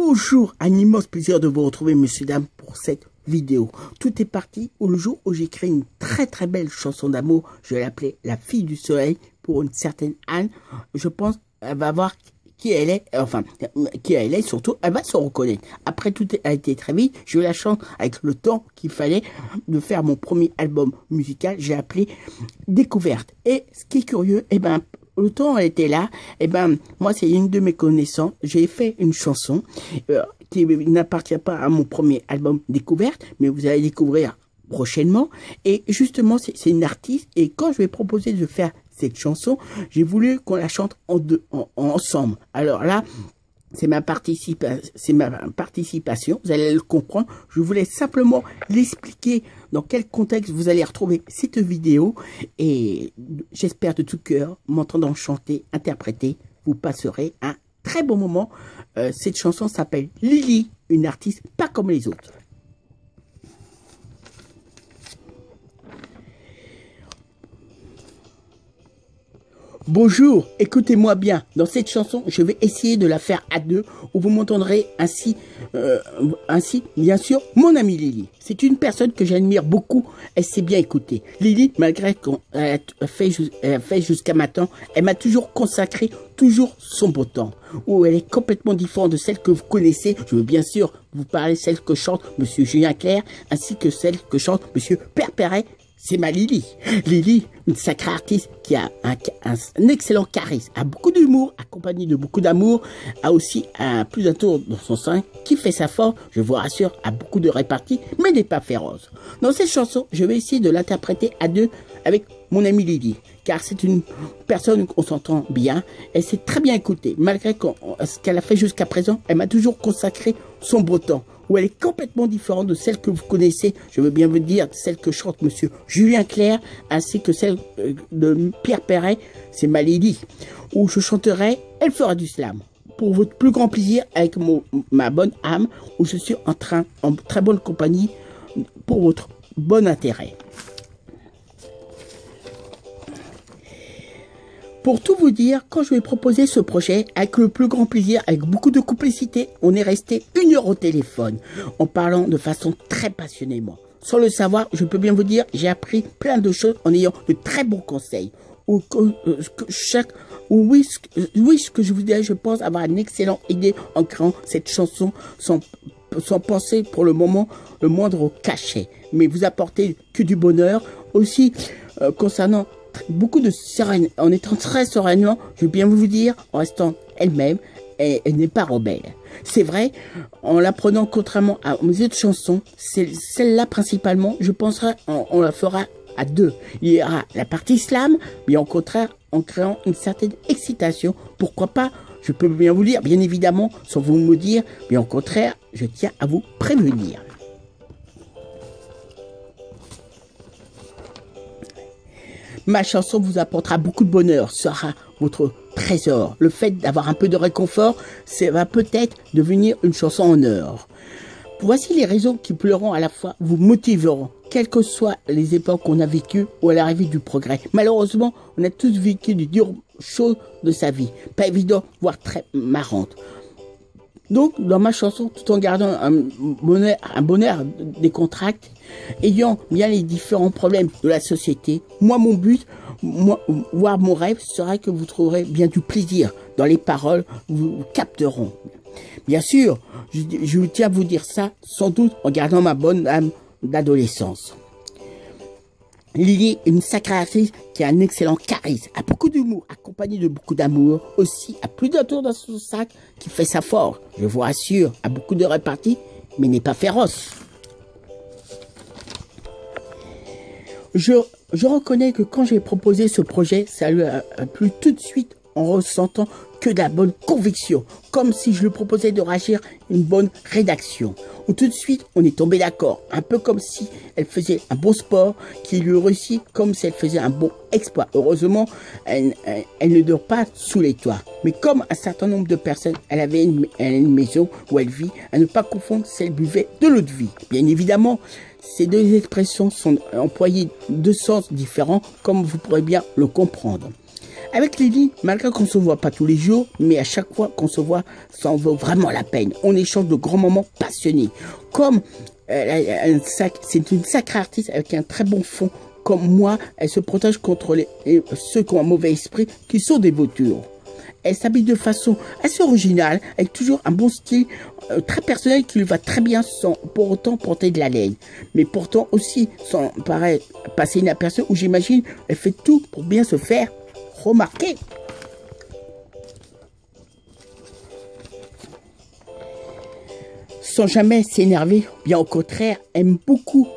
Bonjour, un immense plaisir de vous retrouver, messieurs, dames, pour cette vidéo. Tout est parti le jour où j'ai créé une très belle chanson d'amour. Je l'ai appelée La Fille du Soleil pour une certaine Anne. Je pense qu'elle va voir qui elle est, enfin, qui elle est, surtout, elle va se reconnaître. Après, tout a été très vite. Je la chante avec le temps qu'il fallait de faire mon premier album musical. J'ai appelé Découverte. Et ce qui est curieux, le temps était là, moi c'est une de mes connaissances, j'ai fait une chanson qui n'appartient pas à mon premier album Découverte, mais vous allez découvrir prochainement. Et justement, c'est une artiste, et quand je vais proposer de faire cette chanson, j'ai voulu qu'on la chante ensemble. Alors là, c'est ma participation, vous allez le comprendre. Je voulais simplement l'expliquer dans quel contexte vous allez retrouver cette vidéo. Et j'espère de tout cœur, m'entendant chanter, interpréter, vous passerez un très bon moment. Cette chanson s'appelle Lily, une artiste pas comme les autres. Bonjour, écoutez-moi bien. Dans cette chanson, je vais essayer de la faire à deux, où vous m'entendrez ainsi, bien sûr, mon amie Lily. C'est une personne que j'admire beaucoup. Elle sait bien écouter. Lily, malgré qu'elle a fait jusqu'à maintenant, elle m'a toujours consacré toujours son beau temps. Où elle est complètement différente de celle que vous connaissez. Je veux bien sûr vous parler de celle que chante Monsieur Julien Clerc, ainsi que celle que chante Monsieur Père Perret. C'est ma Lily. Lily, une sacrée artiste qui a un excellent charisme, a beaucoup d'humour, accompagné de beaucoup d'amour, a aussi plus d'un tour dans son sein, qui fait sa force, je vous rassure, a beaucoup de répartie, mais n'est pas féroce. Dans cette chanson, je vais essayer de l'interpréter à deux avec mon amie Lily, car c'est une personne qu'on s'entend bien, elle s'est très bien écoutée, malgré ce qu'elle a fait jusqu'à présent, elle m'a toujours consacré son beau temps, où elle est complètement différente de celle que vous connaissez, je veux bien vous dire, celle que chante Monsieur Julien Clerc, ainsi que celle de Pierre Perret, c'est ma Lily, où je chanterai Elle fera du slam, pour votre plus grand plaisir, avec ma bonne âme, où je suis en très bonne compagnie, pour votre bon intérêt. Pour tout vous dire, quand je vais proposer ce projet, avec le plus grand plaisir, avec beaucoup de complicité, on est resté 1 heure au téléphone, en parlant de façon très passionnément. Sans le savoir, je peux bien vous dire, j'ai appris plein de choses en ayant de très bons conseils. Ce que je vous dirais, je pense avoir une excellente idée en créant cette chanson sans penser pour le moment le moindre cachet. Mais vous apportez que du bonheur. Aussi, concernant beaucoup de sérénité, en étant très sereinement, je veux bien vous dire, en restant elle-même, elle n'est pas rebelle. C'est vrai, en l'apprenant contrairement à mes autres chansons, celle-là principalement, je penserai, on la fera à deux. Il y aura la partie slam, mais au contraire, en créant une certaine excitation, pourquoi pas, je peux bien vous dire, bien évidemment, sans vous me dire, mais au contraire, je tiens à vous prévenir. Ma chanson vous apportera beaucoup de bonheur, sera votre trésor. Le fait d'avoir un peu de réconfort, ça va peut-être devenir une chanson en or. Voici les raisons qui pleurant à la fois vous motiveront, quelles que soient les époques qu'on a vécues ou à l'arrivée du progrès. Malheureusement, on a tous vécu de dures choses de sa vie, pas évident, voire très marrantes. Donc, dans ma chanson, tout en gardant un bonheur décontracté, ayant bien les différents problèmes de la société, mon but, voire mon rêve, sera que vous trouverez bien du plaisir dans les paroles, vous capteront. Bien sûr, je tiens à vous dire ça, sans doute en gardant ma bonne âme d'adolescence. Lily est une sacrée artiste qui a un excellent charisme, a beaucoup d'humour, accompagné de beaucoup d'amour, aussi a plus d'un tour dans son sac qui fait sa force. Je vous rassure, a beaucoup de répartie, mais n'est pas féroce. Je reconnais que quand j'ai proposé ce projet, ça lui a plu tout de suite en ressentant que de la bonne conviction, comme si je lui proposais de réagir une bonne rédaction. Où tout de suite, on est tombé d'accord, un peu comme si elle faisait un bon sport qui lui réussit, comme si elle faisait un bon exploit. Heureusement, elle ne dort pas sous les toits. Mais comme un certain nombre de personnes, elle a une maison où elle vit, à ne pas confondre celle buvait de l'eau de vie. Bien évidemment, ces deux expressions sont employées de sens différents, comme vous pourrez bien le comprendre. Avec Lily, malgré qu'on se voit pas tous les jours, mais à chaque fois qu'on se voit, ça en vaut vraiment la peine. On échange de grands moments passionnés. Comme c'est une sacrée artiste avec un très bon fond. Comme moi, elle se protège contre ceux qui ont un mauvais esprit, qui sont des vautours. Elle s'habille de façon assez originale, avec toujours un bon style très personnel qui lui va très bien sans pour autant porter de la laine. Mais pourtant aussi sans paraître passer inaperçue, où j'imagine elle fait tout pour bien se faire remarquer. Sans jamais s'énerver, bien au contraire, aime beaucoup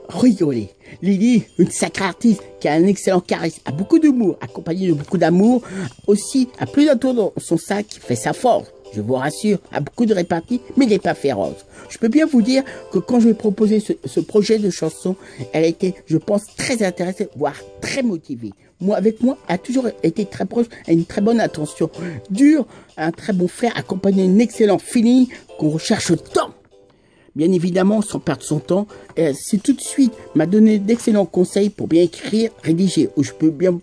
rigoler. Lily, une sacrée artiste qui a un excellent charisme, a beaucoup d'humour, accompagné de beaucoup d'amour, aussi a plus d'un tour dans son sac qui fait sa force. Je vous rassure, a beaucoup de réparties, mais n'est pas féroce. Je peux bien vous dire que quand je lui ai proposé ce projet de chanson, elle a été, je pense, très intéressée, voire très motivée. Avec moi, elle a toujours été très proche, a une très bonne attention. Dure, un très bon frère, accompagné d'un excellent feeling qu'on recherche tant. Bien évidemment, sans perdre son temps, c'est tout de suite m'a donné d'excellents conseils pour bien écrire, rédiger, où je peux bien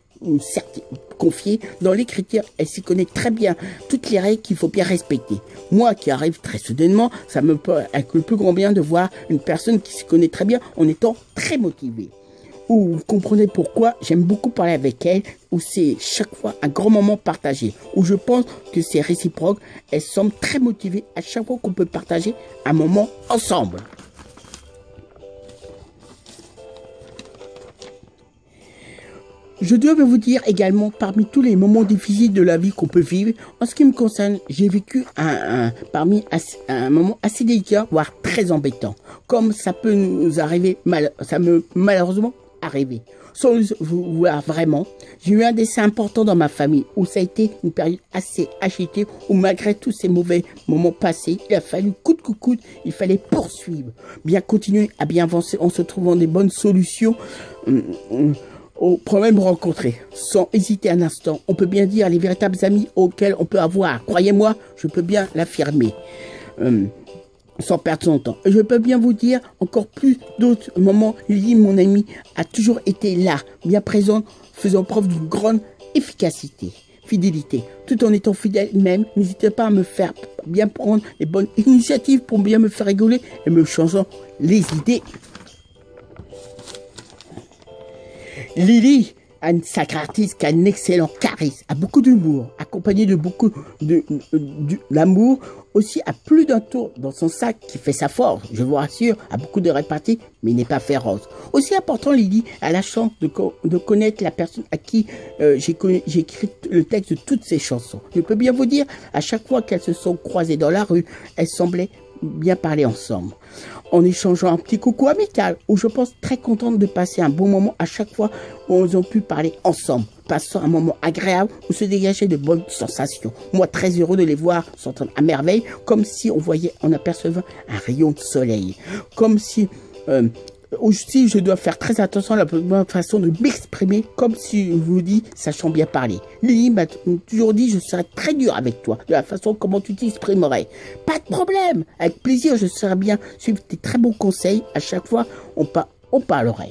confier dans l'écriture. Elle s'y connaît très bien toutes les règles qu'il faut bien respecter. Moi qui arrive très soudainement, ça me peut avec le plus grand bien de voir une personne qui s'y connaît très bien en étant très motivée. Où vous comprenez pourquoi j'aime beaucoup parler avec elle, où c'est chaque fois un grand moment partagé, où je pense que c'est réciproque, elle semble très motivée à chaque fois qu'on peut partager un moment ensemble. Je dois vous dire également, parmi tous les moments difficiles de la vie qu'on peut vivre, en ce qui me concerne, j'ai vécu un moment assez délicat, voire très embêtant. Comme ça peut nous arriver, malheureusement arrivé. Sans vous voir vraiment, j'ai eu un décès important dans ma famille, où ça a été une période assez agitée, où malgré tous ces mauvais moments passés, il a fallu coûte que coûte, il fallait poursuivre, bien continuer à bien avancer en se trouvant des bonnes solutions aux problèmes rencontrés, sans hésiter un instant. On peut bien dire les véritables amis auxquels on peut avoir. Croyez-moi, je peux bien l'affirmer. Sans perdre son temps. Je peux bien vous dire encore plus d'autres moments. Lily, mon amie, a toujours été là, bien présente, faisant preuve d'une grande efficacité, fidélité. Tout en étant fidèle même, n'hésitez pas à me faire bien prendre les bonnes initiatives pour bien me faire rigoler et me changeant les idées. Lily a une sacrée artiste qui a un excellent charisme, a beaucoup d'humour, accompagné de beaucoup d'amour, aussi a plus d'un tour dans son sac qui fait sa force, je vous rassure, a beaucoup de réparties, mais n'est pas féroce. Aussi important, Lily a la chance de connaître la personne à qui j'ai écrit le texte de toutes ses chansons. Je peux bien vous dire, à chaque fois qu'elles se sont croisées dans la rue, elles semblaient bien parler ensemble, en échangeant un petit coucou amical, où je pense très contente de passer un bon moment à chaque fois où ils ont pu parler ensemble, passant un moment agréable où se dégageaient de bonnes sensations. Moi très heureux de les voir s'entendre à merveille, comme si on apercevait un rayon de soleil, comme si aussi je dois faire très attention à la bonne façon de m'exprimer, comme si je vous dis, sachant bien parler. Lily m'a toujours dit, je serais très dur avec toi, de la façon comment tu t'exprimerais. Pas de problème, avec plaisir, je serais bien suivre tes très bons conseils. À chaque fois, on parlerait.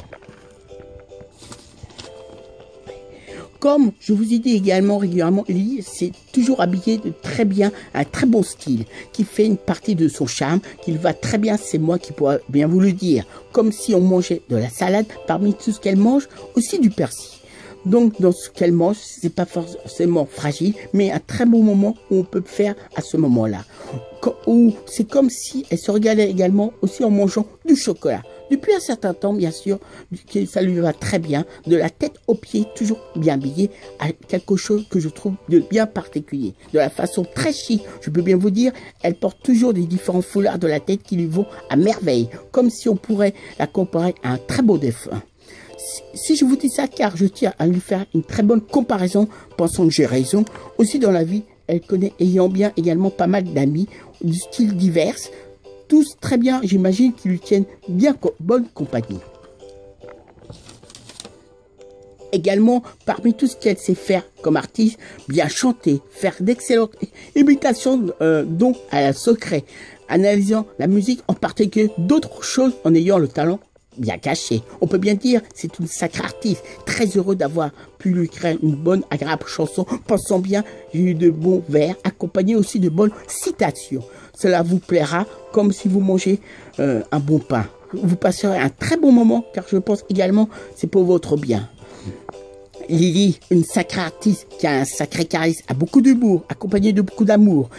Comme je vous ai dit également régulièrement, Lily s'est toujours habillée de très bien, un très bon style, qui fait une partie de son charme, qu'il va très bien, c'est moi qui pourrais bien vous le dire, comme si on mangeait de la salade, parmi tout ce qu'elle mange, aussi du persil. Donc, dans ce qu'elle mange, c'est pas forcément fragile, mais un très bon moment où on peut faire à ce moment-là. C'est comme si elle se régalait également aussi en mangeant du chocolat. Depuis un certain temps, bien sûr, ça lui va très bien, de la tête aux pieds, toujours bien habillée, à quelque chose que je trouve de bien particulier. De la façon très chic, je peux bien vous dire, elle porte toujours des différents foulards de la tête qui lui vont à merveille, comme si on pourrait la comparer à un très beau défunt. Si je vous dis ça, car je tiens à lui faire une très bonne comparaison, pensant que j'ai raison, aussi dans la vie, elle connaît, ayant bien également pas mal d'amis, de styles divers, tous très bien, j'imagine qu'ils lui tiennent bien bonne compagnie. Également, parmi tout ce qu'elle sait faire comme artiste, bien chanter, faire d'excellentes imitations dont elle a secret, analysant la musique en particulier, d'autres choses en ayant le talent bien caché. On peut bien dire, c'est une sacrée artiste. Très heureux d'avoir pu lui créer une bonne, agréable chanson. Pensons bien, j'ai eu de bons vers, accompagnés aussi de bonnes citations. Cela vous plaira comme si vous mangez un bon pain. Vous passerez un très bon moment, car je pense également c'est pour votre bien. Lily, une sacrée artiste qui a un sacré charisme, a beaucoup d'humour, accompagné de beaucoup d'amour.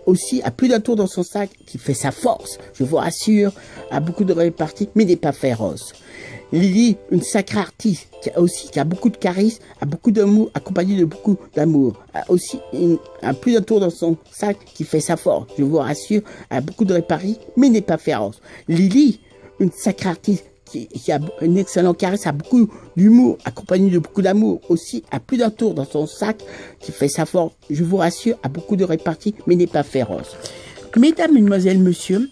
Aussi, a plus d'un tour dans son sac qui fait sa force. Je vous rassure, a beaucoup de réparties, mais n'est pas féroce. Lily, une sacrée artiste qui a beaucoup de charisme, a beaucoup d'amour, accompagné de beaucoup d'amour. A aussi un plus d'un tour dans son sac qui fait sa force. Je vous rassure, a beaucoup de réparties, mais n'est pas féroce. Lily, une sacrée artiste qui a un excellent charisme, a beaucoup d'humour, accompagné de beaucoup d'amour, aussi a plus d'un tour dans son sac qui fait sa force, je vous rassure, a beaucoup de réparties, mais n'est pas féroce. Mesdames, mesdemoiselles, messieurs,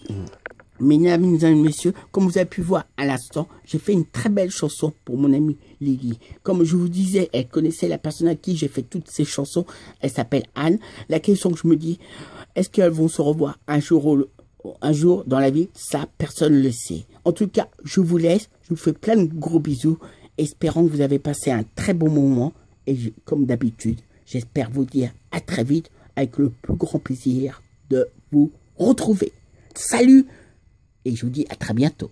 comme vous avez pu voir à l'instant, j'ai fait une très belle chanson pour mon amie Lily. Comme je vous disais, elle connaissait la personne à qui j'ai fait toutes ces chansons, elle s'appelle Anne. La question que je me dis, est-ce qu'elles vont se revoir un jour dans la vie? Ça, personne ne le sait. En tout cas, je vous laisse. Je vous fais plein de gros bisous. Espérant que vous avez passé un très bon moment. Et comme d'habitude, j'espère vous dire à très vite avec le plus grand plaisir de vous retrouver. Salut! Et je vous dis à très bientôt.